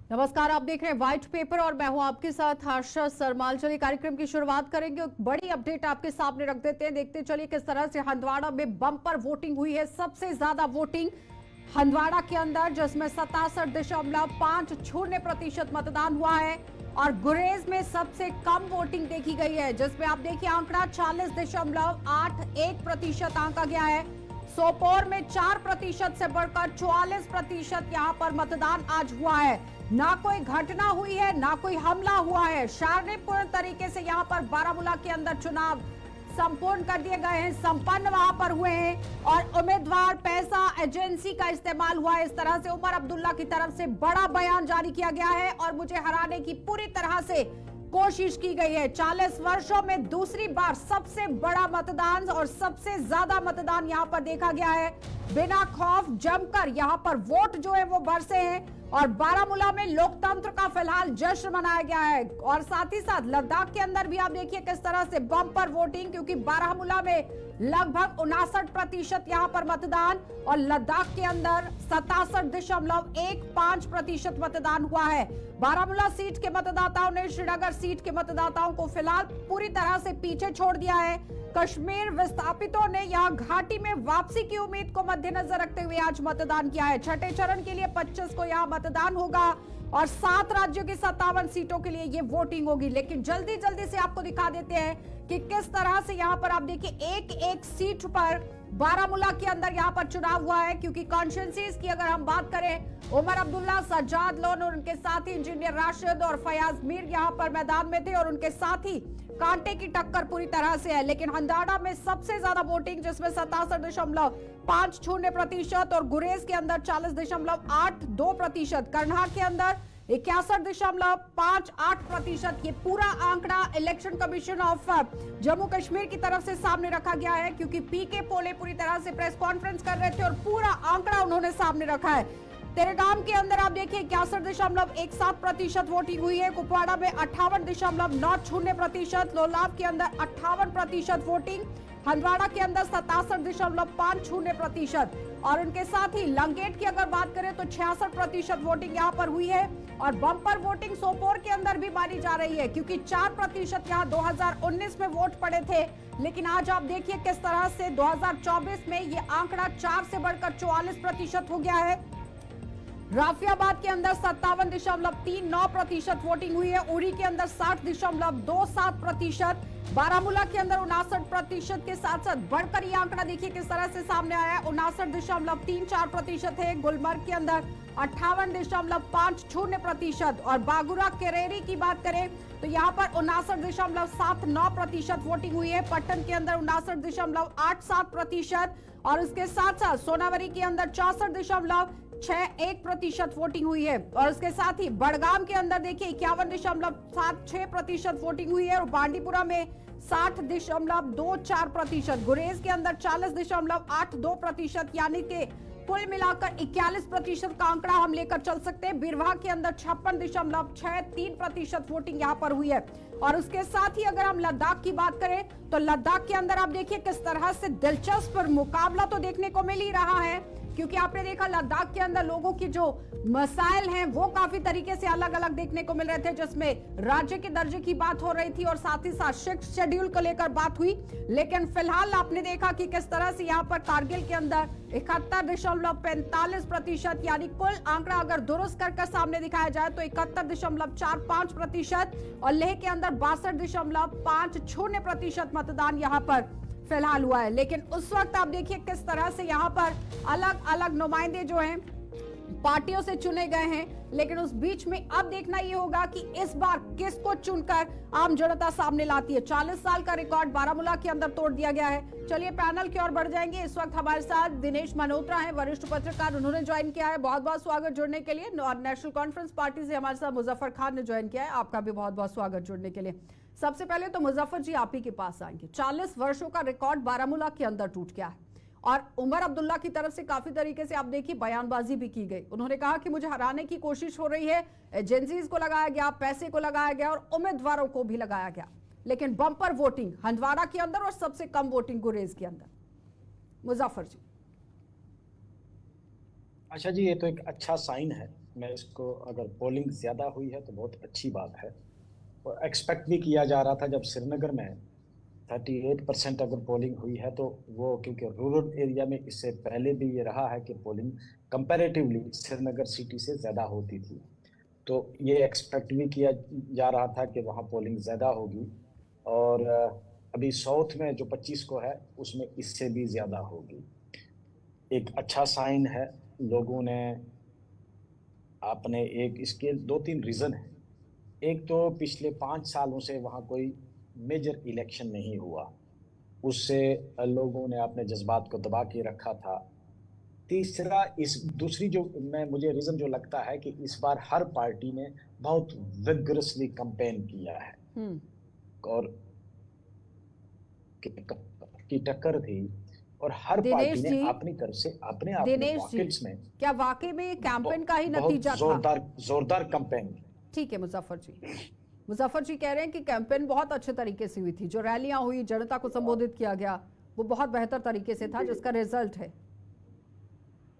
नमस्कार, आप देख रहे हैं व्हाइट पेपर और मैं हूं आपके साथ हर्षा सरमाल। चलिए कार्यक्रम की शुरुआत करेंगे। बड़ी अपडेट आपके सामने रख देते हैं। देखते चलिए किस तरह से हंदवाड़ा में बम्पर वोटिंग हुई है। सबसे ज्यादा वोटिंग हंदवाड़ा के अंदर, जिसमें 67.50% मतदान हुआ है और गुरेज में सबसे कम वोटिंग देखी गई है, जिसमें आप देखिए आंकड़ा 40.81% आंका गया है। सोपोर में 4% से बढ़कर 44% यहां पर मतदान आज हुआ है। ना कोई घटना हुई है, ना कोई हमला हुआ है। शांतिपूर्ण तरीके से यहां पर बारामूला के अंदर चुनाव संपूर्ण कर दिए गए हैं, संपन्न वहां पर हुए हैं और उम्मीदवार पैसा एजेंसी का इस्तेमाल हुआ है। इस तरह से उमर अब्दुल्ला की तरफ से बड़ा बयान जारी किया गया है और मुझे हराने की पूरी तरह से कोशिश की गई है। 40 वर्षों में दूसरी बार सबसे बड़ा मतदान और सबसे ज्यादा मतदान यहां पर देखा गया है। बिना खौफ जमकर यहां पर वोट जो है वो बरसे हैं और बारामूला में लोकतंत्र का फिलहाल जश्न मनाया गया है। और साथ ही साथ लद्दाख के अंदर भी आप देखिए किस तरह से बम्पर वोटिंग, क्योंकि बारामूला में लगभग 59% यहां पर मतदान और लद्दाख के अंदर 67.15% मतदान हुआ है। बारामूला सीट के मतदाताओं ने श्रीनगर सीट के मतदाताओं को फिलहाल पूरी तरह से पीछे छोड़ दिया है। कश्मीर विस्थापितों ने यहां घाटी में वापसी की उम्मीद को मद्देनजर रखते हुए आज मतदान किया है। छठे चरण के लिए 25 को यहां मतदान होगा और 7 राज्यों की 57 सीटों के लिए ये वोटिंग होगी। लेकिन जल्दी से आपको दिखा देते हैं कि किस तरह से यहां पर आप देखिए एक सीट पर बारामूला के अंदर यहां पर चुनाव हुआ है। क्योंकि कॉन्स्टिट्यूंसीज की अगर हम बात करें, उमर अब्दुल्ला, सज्जाद लोन और उनके साथी इंजीनियर राशिद और फयाज मीर यहां पर मैदान में थे और उनके साथी कांटे की टक्कर पूरी तरह से है। लेकिन हंदवाड़ा में सबसे ज्यादा वोटिंग, जिसमें 67.50% और गुरेज के अंदर 40.82%, करनाल के अंदर 61.58%। ये पूरा आंकड़ा election commission of Jammu Kashmir की तरफ से सामने रखा गया है, क्योंकि पीके पोले पूरी तरह से प्रेस कॉन्फ्रेंस कर रहे थे और पूरा आंकड़ा उन्होंने सामने रखा है। तेरेगाम के अंदर आप देखिए 61.17% वोटिंग हुई है। कुपवाड़ा में 58.90%, लोलाब के अंदर 58% वोटिंग, हंदवाड़ा के अंदर 67.50% और उनके साथ ही लंगेट की अगर बात करें तो 66% वोटिंग यहां पर हुई है। और बम्पर वोटिंग सोपोर के अंदर भी मानी जा रही है, क्योंकि 4% यहां 2019 में वोट पड़े थे। लेकिन आज आप देखिए किस तरह से 2024 में ये आंकड़ा 4 से बढ़कर 44% हो गया है। राफियाबाद के अंदर 57.39% वोटिंग हुई है। उरी के अंदर 60.27%, बारामूला के अंदर 59% के साथ साथ बढ़कर ये आंकड़ा देखिए किस तरह से सामने आया है। 59.34% है। गुलमर्ग के अंदर 58.50% और बागुरा केरेरी की बात करें तो यहाँ पर 59.79% वोटिंग हुई है। पट्टन के अंदर 59.87% और उसके साथ साथ सोनावरी के अंदर 64.61% वोटिंग हुई है। और उसके साथ ही बड़गाम के अंदर देखिए 51.76% वोटिंग हुई है और बांडीपुरा में 60.24%, गुरेज के अंदर 40.82%, यानी कि कुल मिलाकर 41% का आंकड़ा हम लेकर चल सकते हैं। बिरवा के अंदर 56.63% वोटिंग यहां पर हुई है। और उसके साथ ही अगर हम लद्दाख की बात करें तो लद्दाख के अंदर आप देखिए किस तरह से दिलचस्प मुकाबला तो देखने को मिल ही रहा है, क्योंकि आपने देखा लद्दाख के अंदर लोगों की जो मसाइल हैं वो काफी तरीके से अलग अलग देखने को मिल रहे थे, जिसमें राज्य के दर्जे की बात हो रही थी और साथ ही साथ 6th शेड्यूल को लेकर बात हुई। लेकिन फिलहाल आपने देखा कि किस तरह से यहाँ पर कारगिल के अंदर 71.45%, यानी कुल आंकड़ा अगर दुरुस्त कर सामने दिखाया जाए तो 71.45% और लेह के अंदर 62.50% मतदान यहाँ पर फिलहाल हुआ है। लेकिन उस वक्त आप देखिए किस तरह से यहाँ पर अलग अलग नुमाइंदे जो हैं पार्टियों से चुने गए हैं। लेकिन उस बीच में अब देखना ये होगा कि इस बार किसको चुनकर आम जनता सामने लाती है। 40 साल का रिकॉर्ड बारामूला के अंदर तोड़ दिया गया है। चलिए पैनल की ओर बढ़ जाएंगे। इस वक्त हमारे साथ दिनेश मल्होत्रा हैं, वरिष्ठ पत्रकार, उन्होंने ज्वाइन किया है। बहुत बहुत स्वागत जुड़ने के लिए। और नेशनल कॉन्फ्रेंस पार्टी से हमारे साथ मुजफ्फर खान ने ज्वाइन किया है, आपका भी बहुत बहुत स्वागत जुड़ने के लिए। सबसे पहले तो मुजफ्फर जी आप ही के पास आएंगे। 40 वर्षों का रिकॉर्ड बारामूला के अंदर टूट गया है और उमर अब्दुल्ला की तरफ से काफी तरीके से आप देखिए बयानबाजी भी की गई। उन्होंने कहा कि मुझे हराने की कोशिश हो रही है, एजेंसीज को लगाया गया, पैसे को लगाया गया और उम्मीदवारों को भी लगाया गया। लेकिन बम्पर वोटिंग हंदवाड़ा के अंदर और सबसे कम वोटिंग गुरेज के अंदर। मुजफ्फर जी। अच्छा जी, ये तो एक अच्छा साइन है मैं इसको, अगर पोलिंग ज़्यादा हुई है तो बहुत अच्छी बात है। और एक्सपेक्ट भी किया जा रहा था जब श्रीनगर में 38% अगर पोलिंग हुई है, तो वो क्योंकि रूरल एरिया में इससे पहले भी ये रहा है कि पोलिंग कंपैरेटिवली श्रीनगर सिटी से ज़्यादा होती थी। तो ये एक्सपेक्ट भी किया जा रहा था कि वहाँ पोलिंग ज़्यादा होगी। और अभी साउथ में जो 25 को है उसमें इससे भी ज़्यादा होगी। एक अच्छा साइन है। लोगों ने आपने एक, इसके दो तीन रीज़न है। एक तो पिछले 5 सालों से वहाँ कोई मेजर इलेक्शन नहीं हुआ, उससे लोगों ने अपने जज्बात को दबा के रखा था। तीसरा, इस दूसरी जो मैं मुझे रीजन जो लगता है कि इस बार हर पार्टी ने बहुत विगरसली कैंपेन किया है। और की टक्कर थी, और हर पार्टी दिनेश ने जी, अपनी तरफ से अपने अपने दिनेश जी, पॉकेट्स में क्या वाकई में ये कैंपेन का ही बहुत नतीजा था? जोरदार कैंपेन। ठीक है मुजफ्फर जी, मुजफ्फर जी कह रहे हैं कि कैंपेन बहुत अच्छे तरीके से हुई थी, जो रैलियां हुई, जनता को संबोधित किया गया, वो बहुत बेहतर तरीके से था, जिसका रिजल्ट है।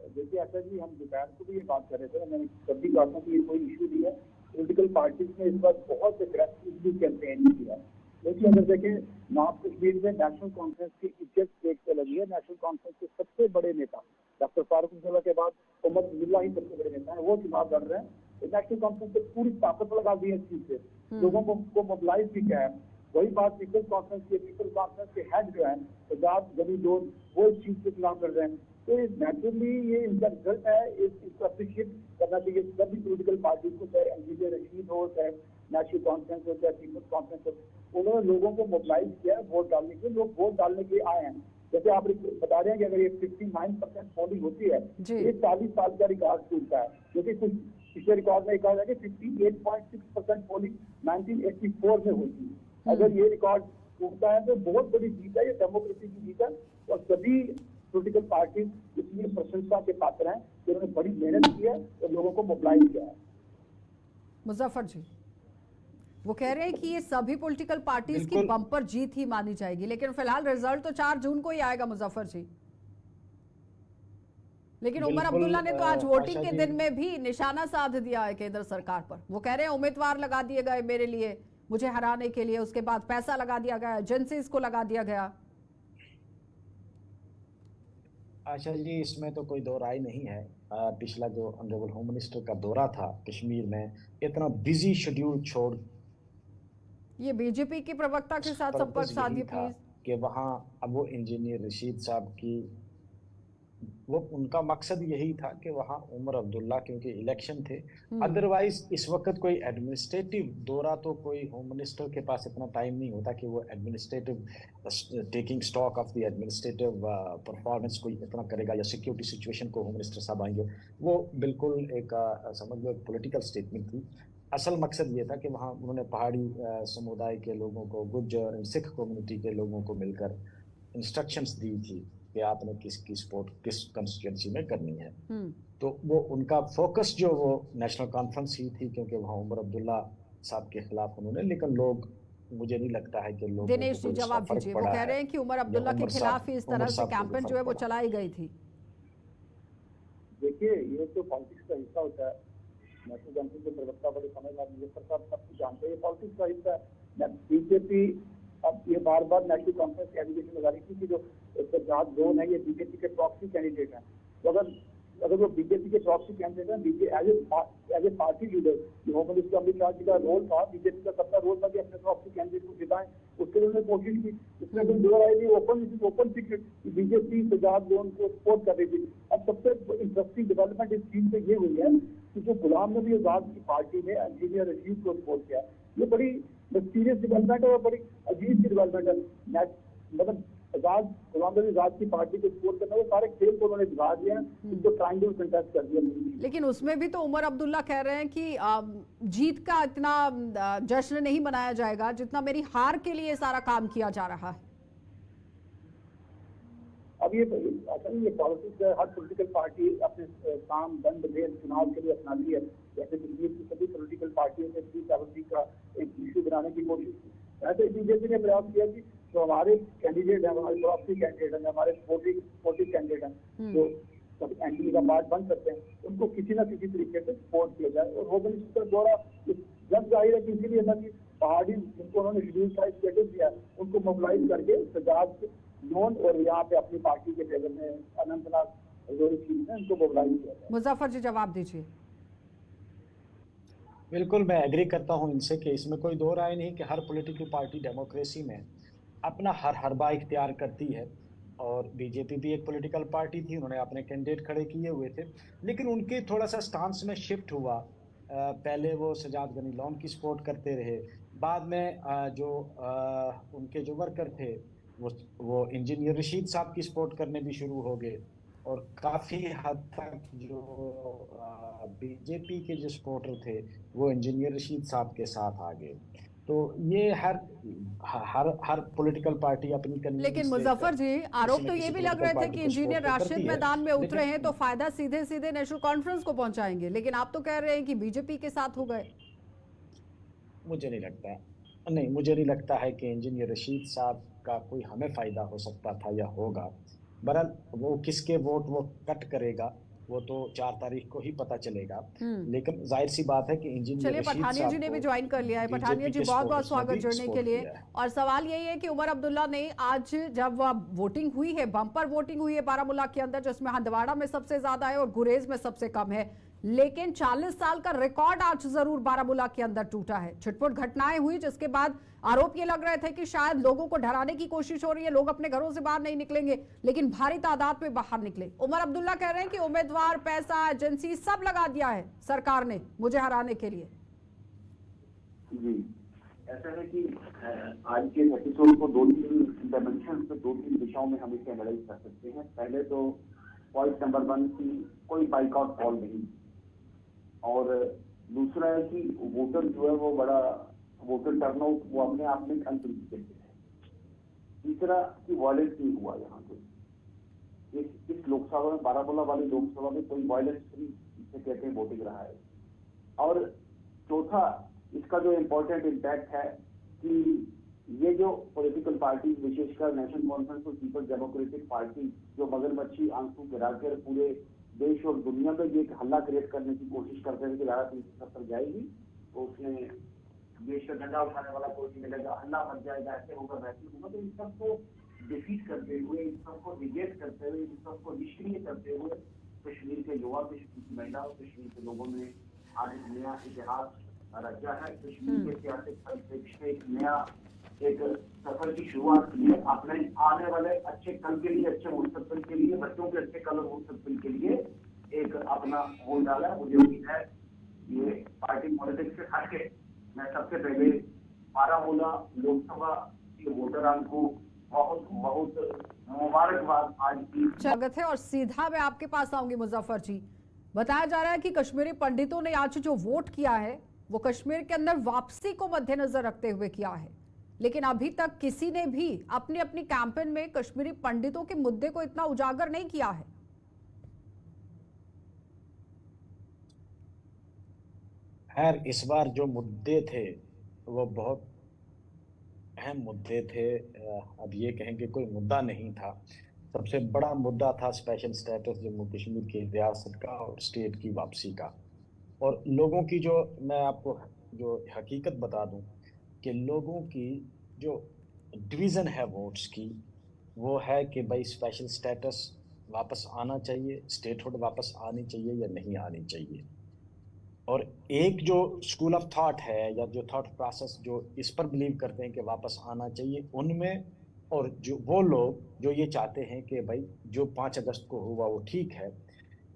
देखिए आशा जी, हम दोपहर को भी ये बात कर रहे थे, मैंने सभी बातों की कोई इशू नहीं है। पॉलिटिकल पार्टीज ने इस बार बहुत अग्रेसिवली कैंपेन किया है। लेकिन अगर देखें, नॉर्थ कश्मीर में नेशनल कॉन्फ्रेंस की इज्जत एक पे लगी है। नेशनल कॉन्फ्रेंस के सबसे बड़े नेता डॉक्टर फारूक अब्दुल्ला के बाद उमर अब्दुल्ला ही सबसे बड़े नेता है, वो चुनाव लड़ रहे हैं। नेशनल कॉन्फ्रेंस से पूरी ताकत लगा दी है इस चीज से, लोगों को मोबिलाइज भी किया है। वही बात पीपल्स कॉन्फ्रेंस की, पीपल्स कॉन्फ्रेंस के हेड जो है पंजाब गनी जोन, वो इस चीज के खिलाफ लड़ रहे हैं। तो नेचुरली ये इनका रिजल्ट है, इसको अप्रिशिएट करना चाहिए सभी पोलिटिकल पार्टी को, चाहे एनडीए रशीद हो, चाहे नेशनल कॉन्फ्रेंस हो, चाहे पीपल्स कॉन्फ्रेंस हो। उन्होंने लोगों को मोबिलाइज किया है वोट डालने के लिए। लोग वोट डालने के लिए आए हैं। जैसे आप बता रहे हैं कि अगर ये 59% पोलिंग होती है, ये 40 साल का रिकॉर्ड टूटता है। क्योंकि कुछ पिछले रिकॉर्ड में कहा जाए कि 58.6% पोलिंग 1984 में हुई थी। अगर ये रिकॉर्ड टूटता है तो बहुत बड़ी जीत है, ये डेमोक्रेसी की जीत है। और सभी पॉलिटिकल पार्टी इसलिए प्रशंसा के पात्र हैं कि उन्होंने बड़ी मेहनत की है और लोगों को मोबिलाइज किया है। मुजफ्फर जी, वो कह रहे हैं कि ये सभी पॉलिटिकल पार्टीज की बम्पर जीत ही मानी जाएगी, लेकिन फिलहाल रिजल्ट तो 4 जून को ही आएगा मुजफ्फर जी। लेकिन उमर अब्दुल्ला ने तो आज वोटिंग के दिन में भी निशाना साध दिया है केंद्र सरकार पर। वो कह रहे हैं उम्मीदवार लगा दिए गए मेरे लिए, मुझे हराने के लिए, उसके बाद पैसा लगा दिया गया, एजेंसीज को लगा दिया गया। आशा जी, इसमें तो कोई दो राय नहीं है। पिछला जो ऑनरेबल होम मिनिस्टर का दौरा था कश्मीर में, इतना बिजी शेड्यूल छोड़, ये बीजेपी के प्रवक्ता के साथ संपर्क साधिए प्लीज। कि वहाँ अब वो इंजीनियर रशीद साहब की, वो उनका मकसद यही था कि वहाँ उमर अब्दुल्ला, क्योंकि इलेक्शन थे। अदरवाइज इस वक्त कोई एडमिनिस्ट्रेटिव दौरा, तो कोई होम मिनिस्टर के पास इतना टाइम नहीं होता कि वो administrative taking stock of the administrative performance कोई इतना करेगा, या सिक्योरिटी सिचुएशन को होम मिनिस्टर साहब आएंगे। वो बिल्कुल एक समझ लो पॉलिटिकल स्टेटमेंट थी। असल मकसद ये था कि वहाँ उन्होंने पहाड़ी समुदाय के लोगों को, गुज्जर एंड सिख कम्युनिटी के लोगों को मिलकर इंस्ट्रक्शंस दी थी कि आपने किसकी सपोर्ट किस कंस्टिट्यूएंसी में करनी है। तो वो उनका फोकस जो वो नेशनल कॉन्फ्रेंस ही थी, क्योंकि वहाँ उमर अब्दुल्ला साहब के खिलाफ उन्होंने, लेकिन लोग, मुझे नहीं लगता है कि लोग। दिनेश जी जवाब दीजिए। वो कह रहे हैं कि उमर अब्दुल्ला के खिलाफ ही इस तरह से कैंपेन जो है वो चलाई गई थी। देखिए, ये तो पॉलिटिक्स का हिस्सा होता है। नेशनल कॉन्फ्रेंस के प्रवक्ता बड़े समझदार मुजफ्फर साहब सब कुछ जानते हैं, ये पॉलिटिक्स का हिस्सा है। बीजेपी अब ये बार बार नेशनल कॉन्फ्रेंस की एलिगेशन लगा रही थी कि जो पंजाब जोन है ये बीजेपी के प्रॉक्सी कैंडिडेट हैं। तो अगर वो बीजेपी के प्रॉक्सी कैंडिडेट हैं, BJP as a party leader, home minister Amit Shah ji का रोल था, बीजेपी का सबका रोल था कि अपने प्रॉक्सी कैंडिडेट को जिताएं। उसके लिए उन्होंने कोशिश की, उसमें कोई दो राय नहीं, open secret BJP Punjab zone को सपोर्ट कर रही थी। अब सबसे इंटरेस्टिंग डेवलपमेंट इस चीज पे ये हुई है कि जो गुलाम नबी आजाद की पार्टी ने इंजीनियर रशीद को सपोर्ट किया, ये बड़ी सीरियस डेवलपमेंट है और बड़ी अजीब सी डेवलपमेंट है। मतलब गुलाम नबी आजाद की पार्टी को सपोर्ट करना, वो सारे खेल को उन्होंने दिखा दिया, इनको ट्रायंगल कंटेस्ट कर दिया। लेकिन उसमें भी तो उमर अब्दुल्ला कह रहे हैं कि जीत का इतना जश्न नहीं मनाया जाएगा जितना मेरी हार के लिए सारा काम किया जा रहा है। अब ये पॉलिटिक्स है, हर पॉलिटिकल पार्टी अपने काम दंड भेद चुनाव के लिए अपनाती है। जैसे कश्मीर की सभी पॉलिटिकल पार्टियों ने 370 का एक इशू बनाने की कोशिश की, ऐसे बीजेपी ने प्रयास किया कि जो हमारे कैंडिडेट हैं, हमारे प्रॉक्सी कैंडिडेट हैं, हमारे सपोर्टिव कैंडिडेट हैं, जो सब एनडीए का पार्ट बन सकते हैं, उनको किसी ना किसी तरीके से सपोर्ट किया जाए। और होम मिनिस्टर द्वारा जब जाहिर है कि इसीलिए था कि पहाड़ी जिनको उन्होंने शेड्यूल ट्राइब स्टेटस दिया उनको मोबिलाइज करके सजाद लोन और यहाँ पे अपनी पार्टी के फेवर में अनंतनाग जोरी सीट में उनको मोबिलाइज किया जाए। मुजफ्फर जी जवाब दीजिए। बिल्कुल मैं एग्री करता हूं इनसे कि इसमें कोई दो राय नहीं कि हर पॉलिटिकल पार्टी डेमोक्रेसी में अपना हर हरबा इख्तियार करती है, और बीजेपी भी एक पॉलिटिकल पार्टी थी, उन्होंने अपने कैंडिडेट खड़े किए हुए थे, लेकिन उनके थोड़ा सा स्टांस में शिफ्ट हुआ। पहले वो सजाद गनी लोन की सपोर्ट करते रहे, बाद में उनके जो वर्कर थे वो इंजीनियर रशीद साहब की सपोर्ट करने भी शुरू हो गए, और काफ़ी हद तक जो बीजेपी के जो सपोर्टर थे वो इंजीनियर रशीद साहब के साथ आ गए। तो ये हर पॉलिटिकल पार्टी अपनी लेकिन मुजफ्फर जी आरोप तो ये भी लग रहे थे कि इंजीनियर राशिद मैदान में उतरे हैं तो फायदा सीधे सीधे नेशनल कॉन्फ्रेंस को पहुंचाएंगे, लेकिन आप तो कह रहे हैं कि बीजेपी के साथ हो गए। मुझे नहीं लगता है कि इंजीनियर रशीद साहब का कोई हमें फायदा हो सकता था या होगा। बहरहाल वो किसके वोट वो कट करेगा वो तो 4 तारीख को ही पता चलेगा, लेकिन जाहिर सी बात है कि इंजीनियर चलिए पठानिया जी ने भी ज्वाइन कर लिया है। पठानिया जी बहुत बहुत स्वागत जुड़ने के लिए। और सवाल यही है कि उमर अब्दुल्ला ने आज जब वोटिंग हुई है, बम्पर वोटिंग हुई है बारामूला के अंदर, जिसमें हंदवाड़ा में सबसे ज्यादा है और गुरेज में सबसे कम है, लेकिन 40 साल का रिकॉर्ड आज जरूर बारामूला के अंदर टूटा है। छिटपुट घटनाएं हुई जिसके बाद आरोप ये लग रहे थे कि शायद लोगों को डराने की कोशिश हो रही है, लोग अपने घरों से बाहर नहीं निकलेंगे, लेकिन भारी तादाद में बाहर निकले। उमर अब्दुल्ला कह रहे हैं कि उम्मीदवार, पैसा, एजेंसी सब लगा दिया है सरकार ने मुझे हराने के लिए। जी ऐसा है कि आज के एपिसोड को 2-3 डायमेंशन से 2-3 दिशाओं में हम इसे एनालाइज कर सकते हैं। पहले तो पॉइंट नंबर 1 की कोई बाइकआउट कॉल नहीं, और दूसरा है कि वोटर जो है वो बड़ा वोटर टर्नआउट वो अपने आप में अनप्रेसिडेंटेड है। तीसरा कि वायलेंस नहीं हुआ यहाँ पे इस लोकसभा में, बारामूला वाली लोकसभा में कोई वायलेंस फ्री जिसे कहते हैं वोटिंग रहा है। और चौथा इसका जो इम्पोर्टेंट इम्पैक्ट है कि ये जो पॉलिटिकल पार्टी विशेषकर नेशनल कॉन्फ्रेंस और पीपल्स डेमोक्रेटिक पार्टी जो मगरमच्छी आंसू गिराकर पूरे देश और दुनिया में ये एक हल्ला क्रिएट करने की कोशिश करते हैं कि धारा 370 जाएगी तो उसमें देश का झंडा उठाने वाला कोई नहीं मिलेगा, हल्ला बन जाएगा, ऐसे होगा वैसे होगा। तो इन सबको डिफीट करते हुए, इन सबको रिजेक्ट करते हुए, इन सबको निष्क्रिय करते हुए कश्मीर के युवा, कश्मीर की महिलाओं, कश्मीर के लोगों ने आज एक नया इतिहास रचा है। कश्मीर के ऐतिहासिक परिप्रेक्ष्य में एक नया एक सफर की शुरुआत की है। अपने आने वाले अच्छे कल के लिए, अच्छे मुस्तकबिल के लिए, बच्चों के अच्छे कल और मुस्तकबिल के लिए एक अपना वोट डाला। मुझे उम्मीद है ये पार्टी पॉलिटिक्स से हटके मैं सबसे पहले बारामूला लोकसभा के वोटरान को बहुत बहुत मुबारकबाद आज की स्वागत है। और सीधा मैं आपके पास आऊंगी मुजफ्फर जी। बताया जा रहा है कि कश्मीरी पंडितों ने आज जो वोट किया है वो कश्मीर के अंदर वापसी को मद्देनजर रखते हुए किया है, लेकिन अभी तक किसी ने भी अपनी अपनी कैंपेन में कश्मीरी पंडितों के मुद्दे को इतना उजागर नहीं किया है। खैर इस बार जो मुद्दे थे वो बहुत अहम मुद्दे थे। अब ये कहेंगे कोई मुद्दा नहीं था। सबसे बड़ा मुद्दा था स्पेशल स्टेटस जम्मू कश्मीर की रियासत का और स्टेट की वापसी का। और लोगों की जो मैं आपको जो हकीकत बता दूं कि लोगों की जो डिवीज़न है वोट्स की वो है कि भाई स्पेशल स्टेटस वापस आना चाहिए, स्टेटहुड वापस आनी चाहिए या नहीं आनी चाहिए। और एक जो स्कूल ऑफ थॉट है या जो थॉट प्रोसेस जो इस पर बिलीव करते हैं कि वापस आना चाहिए उनमें, और जो वो लोग जो ये चाहते हैं कि भाई जो 5 अगस्त को हुआ वो ठीक है,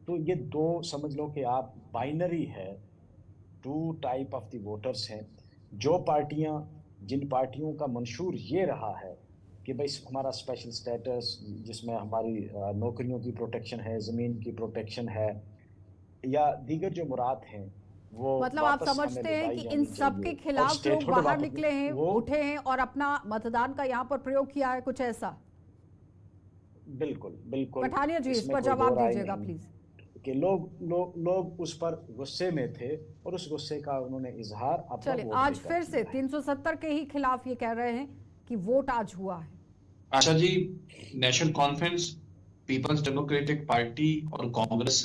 तो ये दो समझ लो कि आप बाइनरी है, 2 टाइप ऑफ द वोटर्स हैं। जो पार्टियां, जिन पार्टियों का मंशूर ये रहा है कि भाई हमारा स्पेशल स्टेटस जिसमें हमारी नौकरियों की प्रोटेक्शन है, ज़मीन की प्रोटेक्शन है या दीगर जो मुराद हैं वो मतलब आप समझते हैं कि इन सब के खिलाफ लोग बाहर निकले हैं, उठे हैं और अपना मतदान का यहाँ पर प्रयोग किया है, कुछ ऐसा? बिल्कुल बिल्कुल। पठानिया जी इस पर जवाब दीजिएगा प्लीज। कि लोग उस पर गुस्से में थे और उस गुस्से का उन्होंने इजहार अपना चलिए आज फिर से 370 के ही खिलाफ ये कह रहे हैं कि वोट आज हुआ है। Asha ji, National Conference, Peoples Democratic Party और कांग्रेस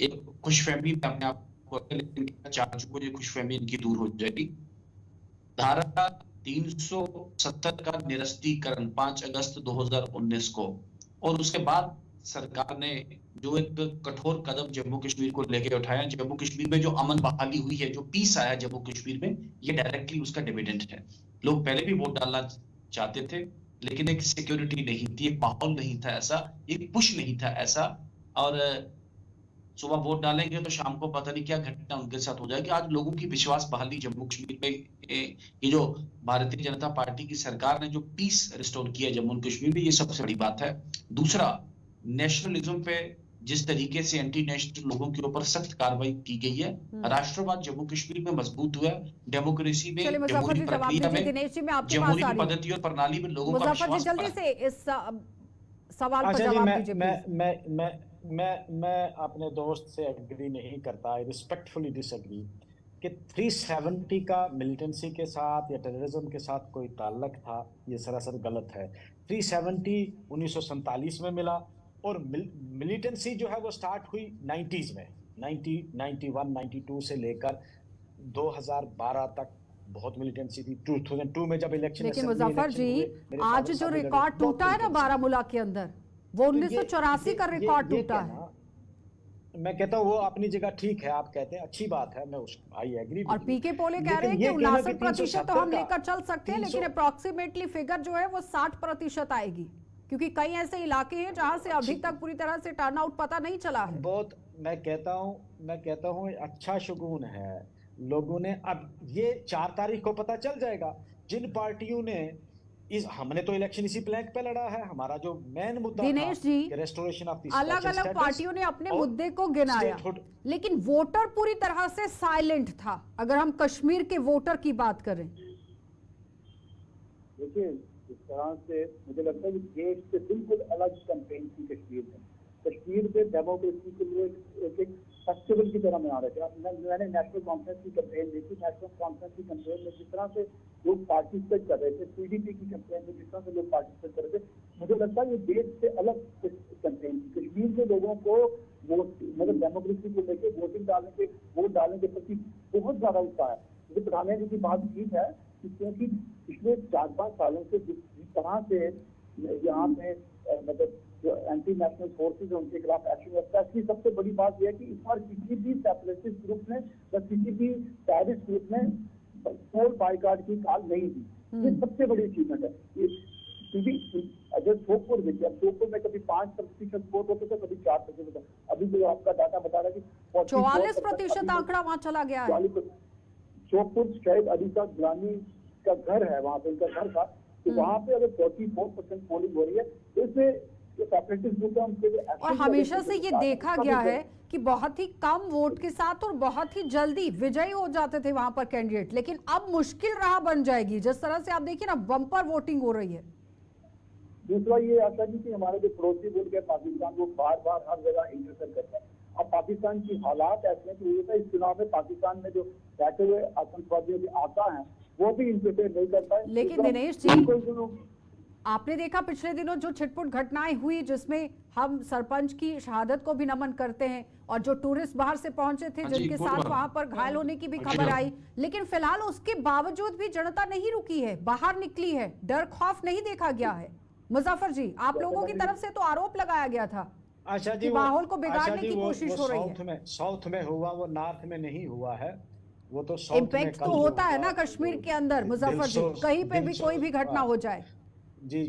एक खुशफहमी में अपने आप को, लेकिन 4 जून को ये खुशफहमी इनकी दूर हो जाएगी। धारा 370 का निरस्तीकरण 5 अगस्त 2019 को, और उसके बाद सरकार ने जो एक कठोर कदम जम्मू कश्मीर को लेके उठाया, जम्मू कश्मीर में जो अमन बहाली हुई है, जो पीस आया जम्मू कश्मीर में, ये डायरेक्टली उसका डिविडेंड है। लोग पहले भी वोट डालना चाहते थे, लेकिन एक सिक्योरिटी नहीं थी, एक माहौल नहीं था ऐसा, एक पुश नहीं था ऐसा, और सुबह वोट डालेंगे तो शाम को पता नहीं क्या घटना उनके साथ हो जाएगी। आज लोगों की विश्वास बहाली जम्मू कश्मीर में, ये जो भारतीय जनता पार्टी की सरकार ने जो पीस रिस्टोर किया जम्मू कश्मीर में, ये सबसे बड़ी बात है। दूसरा, नेशनलिज्म पे जिस तरीके से एंटी नेशनल लोगों के ऊपर सख्त कार्रवाई की गई है, राष्ट्रवाद जम्मू कश्मीर में मजबूत हुआ है, डेमोक्रेसी में, जमहूरी प्रक्रिया में, जमहूरी पद्धति और प्रणाली में लोगों का विश्वास। जल्दी से इस सवाल पर जवाब दीजिए। मैं अपने दोस्त से एग्री नहीं करता, आई रिस्पेक्टफुली डिसएग्री कि 370 का मिलिटेंसी के साथ या टेररिज्म के साथ कोई ताल्लुक था, ये सरासर गलत है। 370 1947 में मिला, और मिलिटेंसी जो है वो स्टार्ट हुई 90s में, 90, 91, 92 से लेकर 2012 तक बहुत मिलिटेंसी थी। 2002 में जब इलेक्शन, लेकिन मुजफ्फर जी, आज जो रिकॉर्ड टूटा है ना बारामूला के अंदर, वो 1984 का रिकॉर्ड टूटा है। मैं कहता हूँ वो अपनी जगह ठीक है, आप कहते हैं अच्छी बात है, मैं उस आई एग्री। और पीके पोले कह रहे हैं कि 59% तो हम लेकर चल सकते हैं, लेकिन अप्रोक्सीमेटली फिगर जो है वो 60% आएगी, क्योंकि कई ऐसे इलाके हैं जहां से अभी तक पूरी तरह से टर्नआउट पता नहीं चला है। बहुत, मैं कहता हूँ अच्छा शुगुन है लोगों ने। अब ये 4 तारीख को पता चल जाएगा जिन पार्टियों ने हमने तो इलेक्शन इसी प्लैंक पे लड़ा है। हमारा जो मेन मुद्दा Dinesh ji, restoration of the अलग अलग पार्टियों ने अपने मुद्दे को गिनाया, लेकिन वोटर पूरी तरह से साइलेंट था। अगर हम कश्मीर के वोटर की बात करें, देखिए इस तरह से मुझे लगता है कि देश से बिल्कुल अलग कैंपेन थी कश्मीर में। कश्मीर में डेमोक्रेसी के लिए एक फेस्टिवल की तरह मना रहे थे। मैंने नेशनल कॉन्फ्रेंस की कैंपेन देखी, नेशनल कॉन्फ्रेंस की कैंपेन में जिस तरह से लोग पार्टिसिपेट कर रहे थे, पीडीपी की कैंपेन में जिस तरह से लोग पार्टिसिपेट कर रहे थे, मुझे लगता है ये देश से अलग कैंपेन थी। कश्मीर के लोगों को वोट, मतलब डेमोक्रेसी को लेकर वोट डालने के प्रति बहुत ज्यादा उत्साह है। जैसे प्रधानमंत्री जी की बात ठीक है, क्योंकि पिछले 4-5 सालों से जिस तरह से यहाँ पे मतलब जो एंटी नेशनल फोर्सेज है उनके खिलाफ एक्शन होता है, इसकी सबसे बड़ी बात यह है कि इस बार किसी भी सेपरेटिस्ट ग्रुप ने या किसी भी टेररिस्ट ग्रुप ने पोल बाइकआउट की कॉल नहीं दी। ये सबसे बड़ी अचीवमेंट है। क्योंकि अगर सोपोर देखिए, अब सोपोर में कभी 5% वोट होते थे, कभी 4% होता। अभी जो आपका डाटा बता रहा है कि 44% आंकड़ा वहाँ चला गया है। सोपोर शायद अलीसा गिलानी का घर है, वहाँ पे उनका घर था, तो वहाँ पे अगर 44% पोलिंग हो रही है तो इसमें और हमेशा से ये देखा गया है कि बहुत ही कम वोट के साथ और बहुत ही जल्दी विजयी हो जाते थे वहां पर कैंडिडेट, लेकिन अब मुश्किल राह बन जाएगी। जिस तरह से आप देखिए ना, बम्पर वोटिंग हो रही है। दूसरा ये आशा जी कि हमारे जो पड़ोसी मुल्क है पाकिस्तान, वो बार बार हर जगह इंटरफेयर करता है। अब पाकिस्तान की हालात ऐसे हैं कि इस चुनाव में पाकिस्तान में जो बैठे हुए आतंकवादियों के आता है वो भी इंटरफेयर नहीं करता है। लेकिन दिनेश जी, आपने देखा पिछले दिनों जो छिटपुट घटनाएं हुई, जिसमें हम सरपंच की शहादत को भी नमन करते हैं, और जो टूरिस्ट बाहर से पहुंचे थे जिनके साथ वहां पर घायल होने की भी खबर आई, लेकिन फिलहाल उसके बावजूद भी जनता नहीं रुकी है, बाहर निकली है, डर खौफ नहीं देखा गया है। मुजफ्फर जी, आप लोगों की तरफ से तो आरोप लगाया गया था कि माहौल को बिगाड़ने की कोशिश हो रही है। साउथ में हुआ, वो नॉर्थ में नहीं हुआ है। वो तो इम्पैक्ट तो होता है ना कश्मीर के अंदर मुजफ्फर जी, कहीं पे भी कोई भी घटना हो जाए। जी,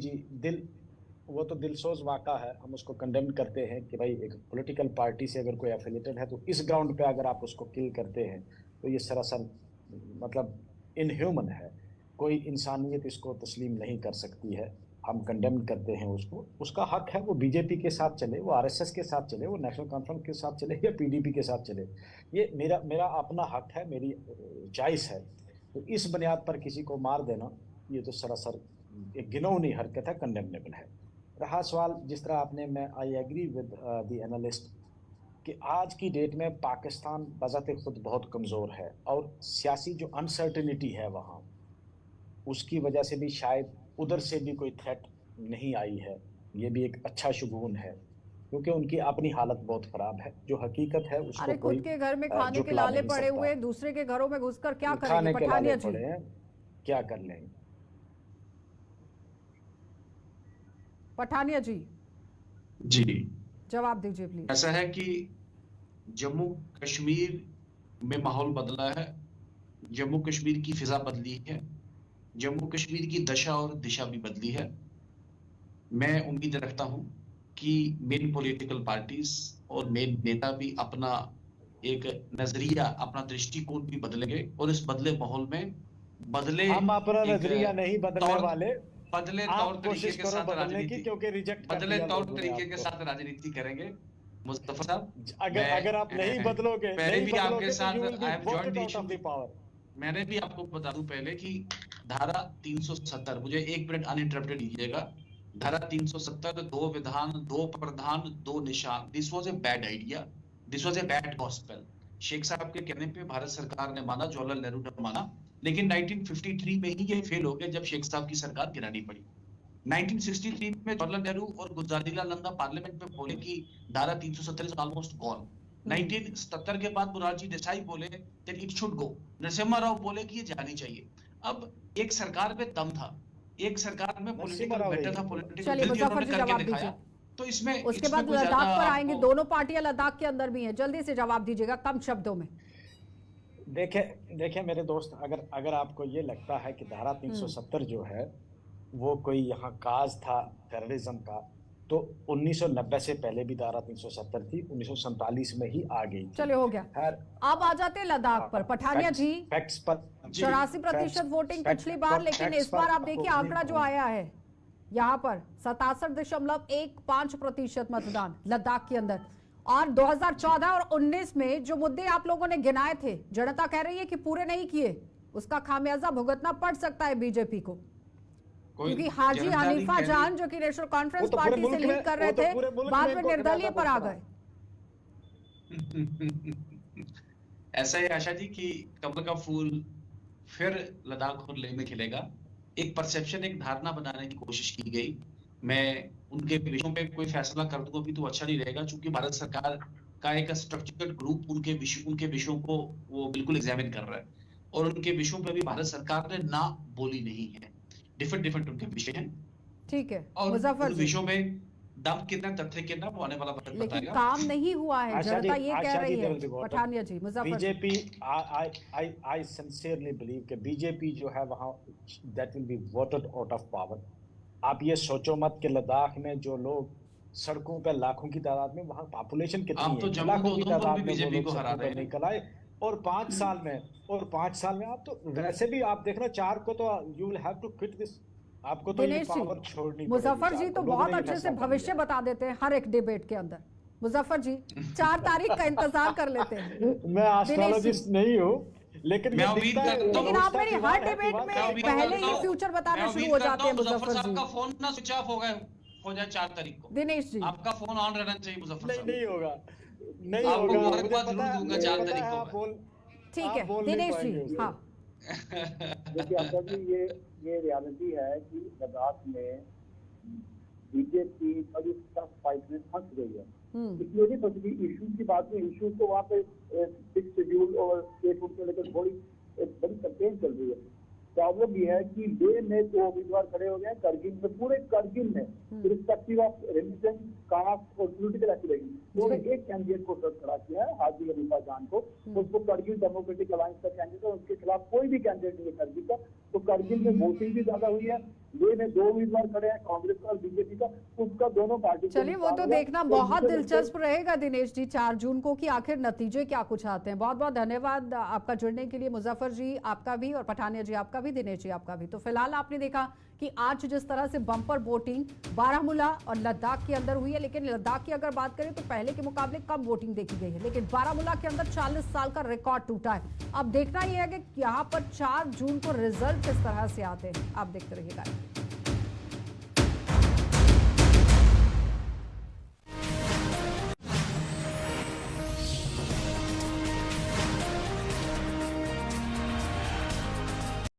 वो तो दिलसोज वाक़ा है, हम उसको कंडेम करते हैं कि भाई एक पॉलिटिकल पार्टी से अगर कोई एफिलिएटेड है तो इस ग्राउंड पे अगर आप उसको किल करते हैं तो ये सरासर मतलब इनह्यूमन है। कोई इंसानियत इसको तस्लीम नहीं कर सकती है। हम कंडेम करते हैं उसको, उसका हक है, वो बीजेपी के साथ चले, वो आरएसएस के साथ चले, वो नेशनल कॉन्फ्रेंस के साथ चले या पीडीपी के साथ चले, ये मेरा अपना हक है, मेरी चॉइस है। तो इस बुनियाद पर किसी को मार देना ये तो सरासर एक घिनौनी हरकत है, कंडेमनेबल है। रहा सवाल जिस तरह आपने, मैं I agree with the analyst कि आज की डेट में पाकिस्तान बज़ाते खुद बहुत कमज़ोर है, और सियासी जो अनसर्टेनिटी है वहाँ, उसकी वजह से भी शायद उधर से भी कोई थ्रेट नहीं आई है। ये भी एक अच्छा शुगुन है। क्योंकि उनकी अपनी हालत बहुत खराब है। जो हकीकत है उसको अरे कोई खुद के घर में खाने के झुठला लाले नहीं पड़े सकता। हुए, दूसरे के घरों में घुसकर क्या करेंगे खाने के पठानिया लाले जी? पड़े हैं, क्या कर लेंगे? पठानिया जी जी, जवाब दीजिए प्लीज। ऐसा है कि जम्मू कश्मीर में माहौल बदला है, जम्मू कश्मीर की फिजा बदली है, जम्मू कश्मीर की दशा और दिशा भी बदली है। मैं उम्मीद रखता हूं कि मेन पॉलिटिकल पार्टीज और मेन नेता भी अपना एक नजरिया, अपना दृष्टिकोण भी बदलेंगे और इस बदले माहौल में बदले हम अपना एक नजरिया नहीं बदलने तौर वाले, बदले आप तौर तरीके कोशिश के करो साथ बदलने की, राजनीति, क्योंकि रिजेक्ट कर बदले दिया तौर लोगों ने तरीके के आपको। साथ राजनीति करेंगे। मुस्तफा साहब, अगर आप नहीं बदलोगे, पहले नहीं भी आपके बदलोगे तो साथ you will be I have voted joined the out of issue. the power। मैंने भी आपको बता दूं पहले कि धारा 370, मुझे 1 मिनट अनइंटरप्टेड दीजिएगा। धारा 370, 2 विधान, 2 प्रधान, 2 निशान। This was a bad idea, this was a bad gospel. Sheikh साहब के कहने पे भारत सरकार ने माना, जवाहरलाल नेहरू ने माना, लेकिन 1953 में ही ये फेल हो गया जब शेख साहब की सरकार गिरानी पड़ी। 1963 में जवाहरलाल नेहरू और गुलजारीलाल नंदा पार्लियामेंट में बोले कि धारा 370 इज ऑलमोस्ट गॉन। 1977 के बाद मोरारजी देसाई बोले that it should go, Narasimha Rao बोले कि ये जानी चाहिए। अब एक सरकार में दम था, एक सरकार में पॉलिटिकल बेटर था, पॉलिटिकल चलिए विल भी मुजफ्फर उन्होंने जी करके जवाब दिखाया। दीजिए। तो इसमें उसके बाद कोई लद्दाख ज्यादा पर आएंगे, आपको- दोनों पार्टियां लद्दाख के अंदर भी हैं, जल्दी से जवाब दीजिएगा कम शब्दों में। देखे मेरे दोस्त, अगर आपको ये लगता है कि धारा 370 जो है वो कोई यहाँ काज था टेररिज्म का, तो 1990 से पहले भी धारा 370 थी, 1947 में ही आ गई थी। चलिए हो गया। खैर, अब आ जाते हैं लद्दाख पर। पठानिया जी, फैक्ट्स पर 84% वोटिंग पिछली बार, लेकिन इस बार आप देखिए आंकड़ा जो आया है यहाँ पर 67.15% मतदान लद्दाख के अंदर। और 2014 और 19 में जो मुद्दे आप लोगों ने गिनाए थे, जनता कह रही है कि पूरे नहीं किए, उसका खामियाजा भुगतना पड़ सकता है बीजेपी को, क्योंकि हाजी हनीफा जान जो कि नेशनल कॉन्फ्रेंस पार्टी से लीड कर रहे थे, बाद में निर्दलीय पर आ गए। ऐसा है आशा जी कि कमल का फूल फिर लद्दाख और लेह में खिलेगा। एक परसेप्शन, एक धारणा बनाने की कोशिश की गई। मैं उनके विषयों पे कोई फैसला कर दूंगा भी तो अच्छा नहीं रहेगा, क्योंकि भारत सरकार का एक स्ट्रक्चर्ड ग्रुप उनके विषयों को वो बिल्कुल एग्जामिन कर रहा है, और उनके विषयों पे भी भारत सरकार ने ना बोली नहीं है। डिफरेंट उनके विषय हैं, ठीक है और मुजफ्फर उन जी, विषयों में दम कितना, तथ्य कितना, वो आने वाला वक्त लेकिन बताएगा। काम नहीं हुआ है, आशा जनता जी, ये कह आशा रही जी, है। there will be voter. Pathania ji, Muzaffar ji. BJP, I sincerely believe कि बीजेपी जो है वहाँ that will be voted out of power. आप ये सोचो मत कि लद्दाख में जो लोग सड़कों पे लाखों की तादाद में, वहाँ पॉपुलेशन कितनी आप तो है, जम्मू लाखों की उधमपुर तादाद भी में वो बीजेपी लोग को हरा सड़कों पे रहे हैं। निकल आए। और 5 साल में आप तो वैसे भी आप देखना 4 को तो you will have to quit this, आपको तो ये दिनेश पावर जी, छोड़नी मुजफ्फर पड़ेगी। जी तो लोगों ने बहुत ये अच्छे से फैसला कर भविष्य लिया। बता देते हैं हर एक डिबेट के अंदर। मुजफ्फर जी 4 तारीख का इंतजार कर लेते हैं। मैं एस्ट्रोलॉजिस्ट नहीं हूँ, लेकिन मैं ये उम्मीद दिखता है, करता हूं- लेकिन आप मेरी दीवार हर है, डिबेट दीवार में है। पहले ही फ्यूचर बताना शुरू हो जाते हैं मुजफ्फर साहब जी। का फोन ना स्विच ऑफ हो जाए 4 तारीख को। दिनेश जी, आपका फोन ऑन रहना चाहिए मुजफ्फर नहीं साहब। नहीं होगा, नहीं आपको होगा। मुबारकबाद मुझे जरूर पता है, दूंगा मुझे 4 पता तारीख है, को। आप बोल- ठीक आप है बोल नहीं दिनेश पाएंगे जी, उसको। हाँ देखिए आशा जी, ये रियलिटी है कि लद्दाख में बीजेपी बड़ी टफ फाइट में फंस गई है। इसलिए नहीं फंस गई, इशू की बात में, इशू तो वहाँ पे 6 शेड्यूल और स्टेट रूट को लेकर बड़ी कंपेन चल रही है। प्रॉब्लम ये है कि लेह में 2 उम्मीदवार खड़े हो गए, करगिल में, पूरे करगिल में रिस्पेक्टिव ऑफ रिलीजन, कास्ट और पॉलिटिकल एफिलिएशन, उन्होंने एक कैंडिडेट को सर खड़ा किया है, हाजी हनीफा जान को। उसको करगिल डेमोक्रेटिक अलायंस का कैंडिडेट है, उसके खिलाफ कोई भी कैंडिडेट नहीं है करगिल का। तो करगिल में वोटिंग भी ज्यादा हुई है। लेह में 2 उम्मीदवार खड़े हैं, कांग्रेस का और बीजेपी का, उसका दोनों पार्टी। चलिए वो तो देखना बहुत दिलचस्प रहेगा दिनेश जी 4 जून को कि आखिर नतीजे क्या कुछ आते हैं। बहुत बहुत धन्यवाद आपका जुड़ने के लिए मुजफ्फर जी, आपका भी, और पठानिया जी आपका भी, दिनेश जी आपका भी। तो फिलहाल आपने देखा कि आज जिस तरह से बम्पर वोटिंग बारामूला और लद्दाख के अंदर हुई है, लेकिन लद्दाख की अगर बात करें तो पहले के मुकाबले कम वोटिंग देखी गई है, लेकिन बारामूला के अंदर 40 साल का रिकॉर्ड टूटा है। अब देखना यह है कि यहाँ पर 4 जून को रिजल्ट किस तरह से आते हैं। आप देखते रहिएगा।